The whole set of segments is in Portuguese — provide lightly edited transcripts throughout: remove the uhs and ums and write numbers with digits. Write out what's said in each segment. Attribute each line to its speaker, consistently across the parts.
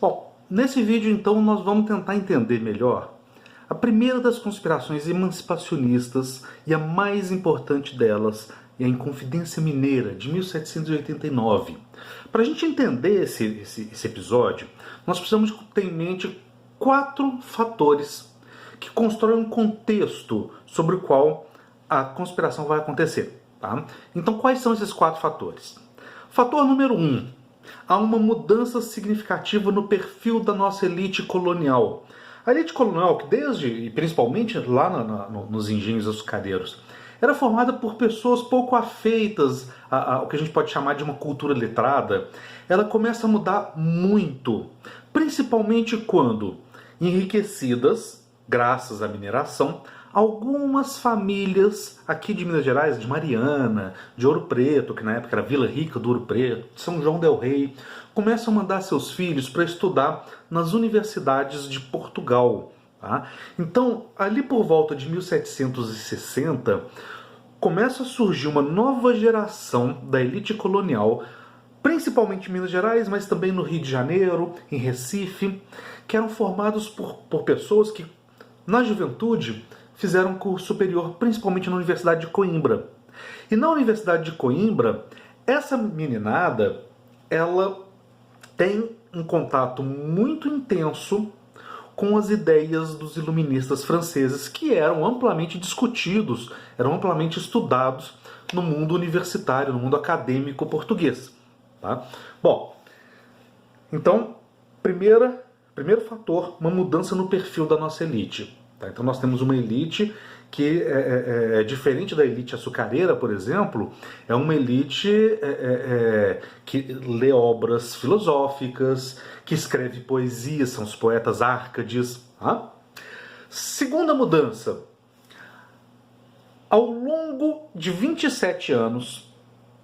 Speaker 1: Bom, nesse vídeo então nós vamos tentar entender melhor a primeira das conspirações emancipacionistas e a mais importante delas é a Inconfidência Mineira, de 1789. Para a gente entender esse episódio, nós precisamos ter em mente 4 fatores que constroem um contexto sobre o qual a conspiração vai acontecer. Tá? Então, quais são esses 4 fatores? Fator número 1. Há uma mudança significativa no perfil da nossa elite colonial. A elite colonial, que e principalmente lá nos engenhos açucareiros, era formada por pessoas pouco afeitas ao que a gente pode chamar de uma cultura letrada. Ela começa a mudar muito, principalmente quando, enriquecidas, graças à mineração, algumas famílias aqui de Minas Gerais, de Mariana, de Ouro Preto, que na época era Vila Rica do Ouro Preto, de São João del Rei, começam a mandar seus filhos para estudar nas universidades de Portugal. Tá? Então, ali por volta de 1760, começa a surgir uma nova geração da elite colonial, principalmente em Minas Gerais, mas também no Rio de Janeiro, em Recife, que eram formados por pessoas que, na juventude, fizeram curso superior, principalmente na Universidade de Coimbra. E na Universidade de Coimbra, essa meninada, ela tem um contato muito intenso com as ideias dos iluministas franceses, que eram amplamente discutidos, eram amplamente estudados no mundo universitário, no mundo acadêmico português. Tá? Bom, então, primeiro fator, uma mudança no perfil da nossa elite. Tá? Então nós temos uma elite que é diferente da elite açucareira, por exemplo, é uma elite que lê obras filosóficas, que escreve poesias, são os poetas Árcades. Tá? Segunda mudança, ao longo de 27 anos,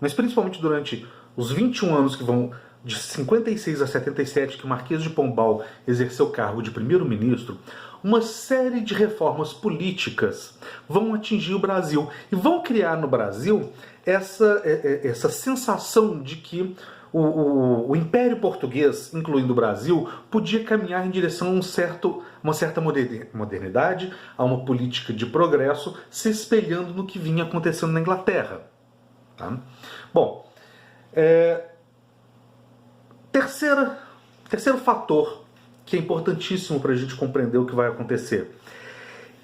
Speaker 1: mas principalmente durante os 21 anos que vão de 56 a 77, que o Marquês de Pombal exerceu o cargo de primeiro-ministro, uma série de reformas políticas vão atingir o Brasil e vão criar no Brasil essa sensação de que o Império Português, incluindo o Brasil, podia caminhar em direção a uma certa modernidade, a uma política de progresso, se espelhando no que vinha acontecendo na Inglaterra. Tá? Bom, terceiro fator que é importantíssimo para a gente compreender o que vai acontecer.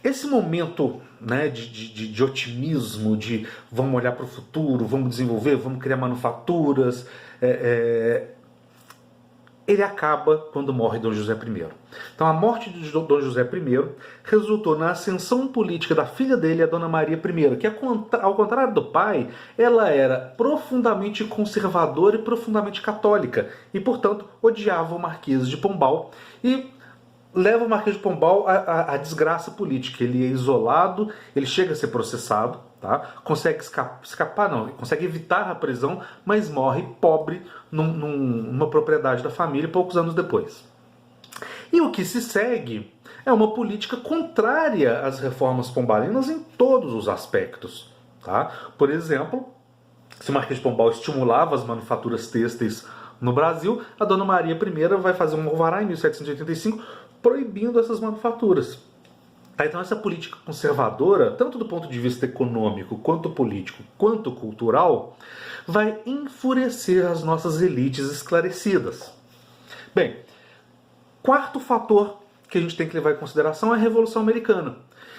Speaker 1: Esse momento, né, de otimismo, de vamos olhar para o futuro, vamos desenvolver, vamos criar manufaturas, ele acaba quando morre Dom José I. Então a morte de Dom José I resultou na ascensão política da filha dele, a Dona Maria I, que ao contrário do pai, ela era profundamente conservadora e profundamente católica, e portanto odiava o Marquês de Pombal, e leva o Marquês de Pombal à desgraça política. Ele é isolado, ele chega a ser processado, tá? Consegue consegue evitar a prisão, mas morre pobre numa propriedade da família poucos anos depois. E o que se segue é uma política contrária às reformas pombalinas em todos os aspectos. Tá? Por exemplo, se o Marquês de Pombal estimulava as manufaturas têxteis no Brasil, a Dona Maria I vai fazer um alvará em 1785 proibindo essas manufaturas. Tá? Então essa política conservadora, tanto do ponto de vista econômico, quanto político, quanto cultural, vai enfurecer as nossas elites esclarecidas. Bem, quarto fator que a gente tem que levar em consideração é a Revolução Americana.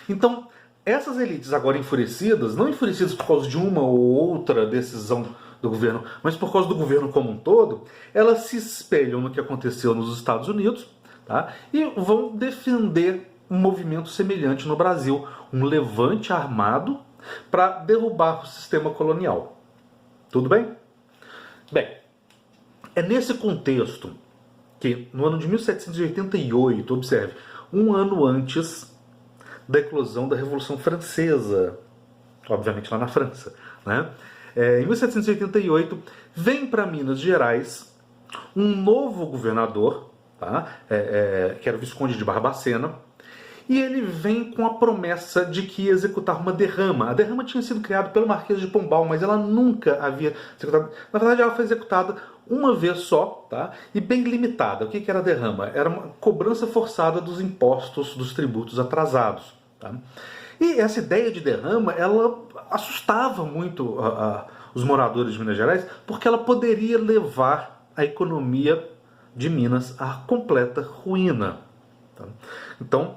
Speaker 1: Então, essas elites agora enfurecidas, não enfurecidas por causa de uma ou outra decisão do governo, mas por causa do governo como um todo, elas se espelham no que aconteceu nos Estados Unidos, tá? E vão defender um movimento semelhante no Brasil, um levante armado para derrubar o sistema colonial. Tudo bem? Bem, é nesse contexto que, no ano de 1788, observe, um ano antes da eclosão da Revolução Francesa, obviamente lá na França, né? Em 1788, vem para Minas Gerais um novo governador, tá? Que era o Visconde de Barbacena, e ele vem com a promessa de que ia executar uma derrama. A derrama tinha sido criada pelo Marquês de Pombal, mas ela nunca havia executado. Na verdade, ela foi executada uma vez só, tá? E bem limitada. O que era a derrama? Era uma cobrança forçada dos impostos, dos tributos atrasados. Tá? E essa ideia de derrama, ela assustava muito os moradores de Minas Gerais, porque ela poderia levar a economia de Minas à completa ruína. Tá? Então,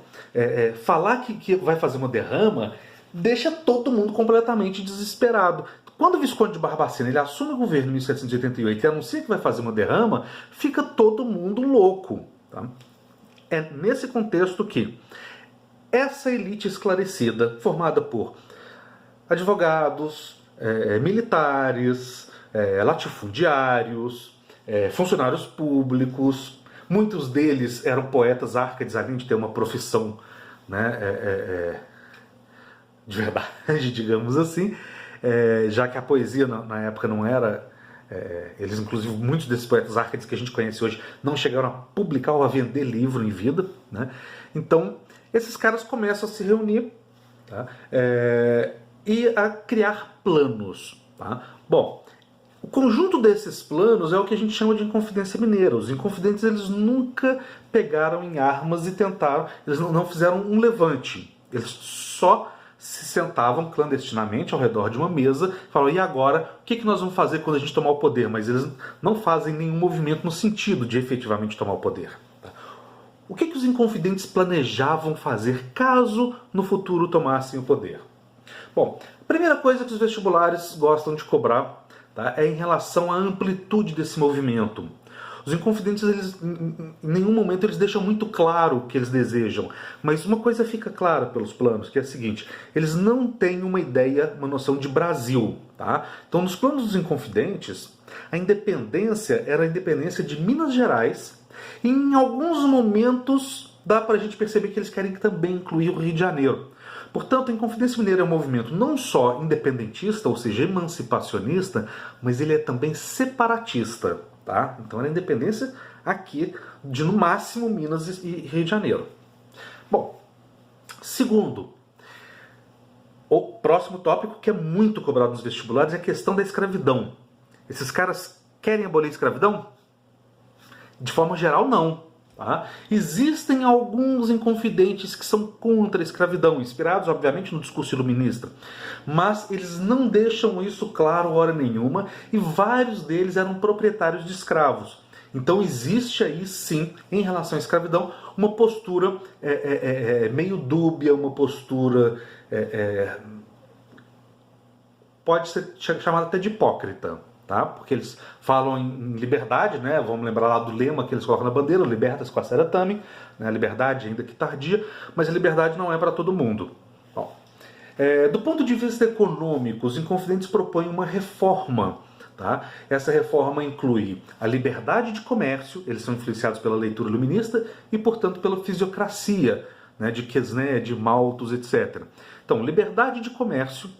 Speaker 1: falar que vai fazer uma derrama deixa todo mundo completamente desesperado. Quando o Visconde de Barbacena ele assume o governo em 1788 e anuncia que vai fazer uma derrama, fica todo mundo louco. Tá? É nesse contexto que essa elite esclarecida, formada por advogados, militares, latifundiários, funcionários públicos, muitos deles eram poetas árcades, além de ter uma profissão, né, de verdade, digamos assim, já que a poesia na época não era... eles, inclusive, muitos desses poetas árcades que a gente conhece hoje não chegaram a publicar ou a vender livro em vida. Né? Então, esses caras começam a se reunir, tá? E a criar planos. Tá? Bom, o conjunto desses planos é o que a gente chama de Inconfidência Mineira. Os Inconfidentes eles nunca pegaram em armas e tentaram, eles não fizeram um levante. Eles só se sentavam clandestinamente ao redor de uma mesa e falavam, e agora, o que nós vamos fazer quando a gente tomar o poder? Mas eles não fazem nenhum movimento no sentido de efetivamente tomar o poder. Tá? O que os Inconfidentes planejavam fazer caso no futuro tomassem o poder? Bom, a primeira coisa que os vestibulares gostam de cobrar, tá, é em relação à amplitude desse movimento. Os Inconfidentes, eles, em nenhum momento, eles deixam muito claro o que eles desejam. Mas uma coisa fica clara pelos planos, que é a seguinte, eles não têm uma ideia, uma noção de Brasil. Tá? Então, nos planos dos Inconfidentes, a independência era a independência de Minas Gerais, e em alguns momentos dá para a gente perceber que eles querem também incluir o Rio de Janeiro. Portanto, a Inconfidência Mineira é um movimento não só independentista, ou seja, emancipacionista, mas ele é também separatista. Tá? Então era a independência aqui de, no máximo, Minas e Rio de Janeiro. Bom, segundo, o próximo tópico que é muito cobrado nos vestibulares é a questão da escravidão. Esses caras querem abolir a escravidão? De forma geral, não. Tá? Existem alguns inconfidentes que são contra a escravidão, inspirados, obviamente, no discurso iluminista, mas eles não deixam isso claro hora nenhuma, e vários deles eram proprietários de escravos. Então existe aí, sim, em relação à escravidão, uma postura meio dúbia, uma postura... pode ser chamada até de hipócrita. Tá? Porque eles falam em liberdade, né? Vamos lembrar lá do lema que eles colocam na bandeira, libertas com a tamen, né? Liberdade ainda que tardia, mas a liberdade não é para todo mundo. Bom, do ponto de vista econômico, os Inconfidentes propõem uma reforma. Tá? Essa reforma inclui a liberdade de comércio, eles são influenciados pela leitura iluminista e, portanto, pela fisiocracia, né? De Quesnay, de Malthus, etc. Então, liberdade de comércio,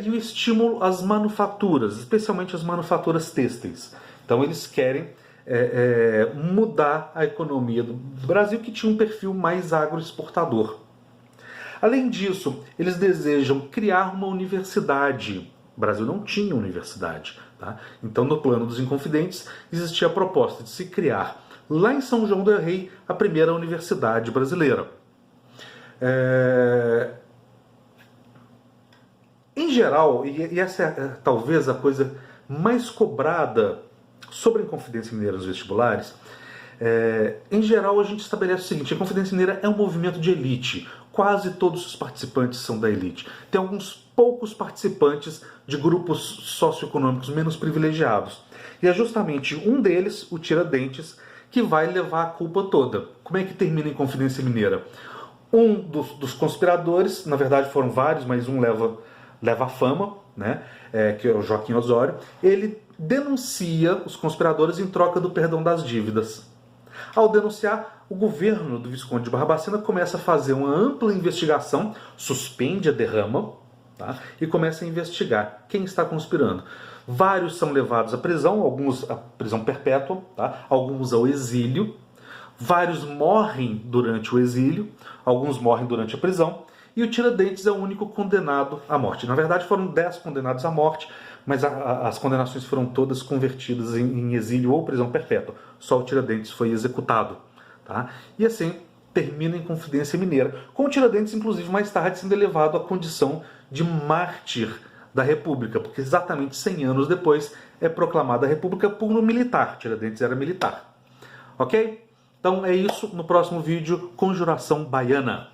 Speaker 1: e o estímulo às manufaturas, especialmente as manufaturas têxteis. Então eles querem mudar a economia do Brasil, que tinha um perfil mais agroexportador. Além disso, eles desejam criar uma universidade. O Brasil não tinha universidade. Tá? Então, no plano dos Inconfidentes, existia a proposta de se criar, lá em São João del Rei, a primeira universidade brasileira. Em geral, e essa é talvez a coisa mais cobrada sobre a Inconfidência Mineira nos vestibulares, em geral a gente estabelece o seguinte: a Inconfidência Mineira é um movimento de elite, quase todos os participantes são da elite. Tem alguns poucos participantes de grupos socioeconômicos menos privilegiados. E é justamente um deles, o Tiradentes, que vai levar a culpa toda. Como é que termina a Inconfidência Mineira? Um dos conspiradores, na verdade foram vários, mas um leva a fama, né, que é o Joaquim Osório, ele denuncia os conspiradores em troca do perdão das dívidas. Ao denunciar, o governo do Visconde de Barbacena começa a fazer uma ampla investigação, suspende a derrama, tá, e começa a investigar quem está conspirando. Vários são levados à prisão, alguns à prisão perpétua, tá, alguns ao exílio. Vários morrem durante o exílio, alguns morrem durante a prisão, e o Tiradentes é o único condenado à morte. Na verdade foram 10 condenados à morte, mas as condenações foram todas convertidas em exílio ou prisão perpétua. Só o Tiradentes foi executado. Tá? E assim termina em Confidência Mineira, com o Tiradentes, inclusive, mais tarde sendo elevado à condição de mártir da República, porque exatamente 100 anos depois é proclamada a República por um militar. Tiradentes era militar. Ok? Então é isso. No próximo vídeo, Conjuração Baiana.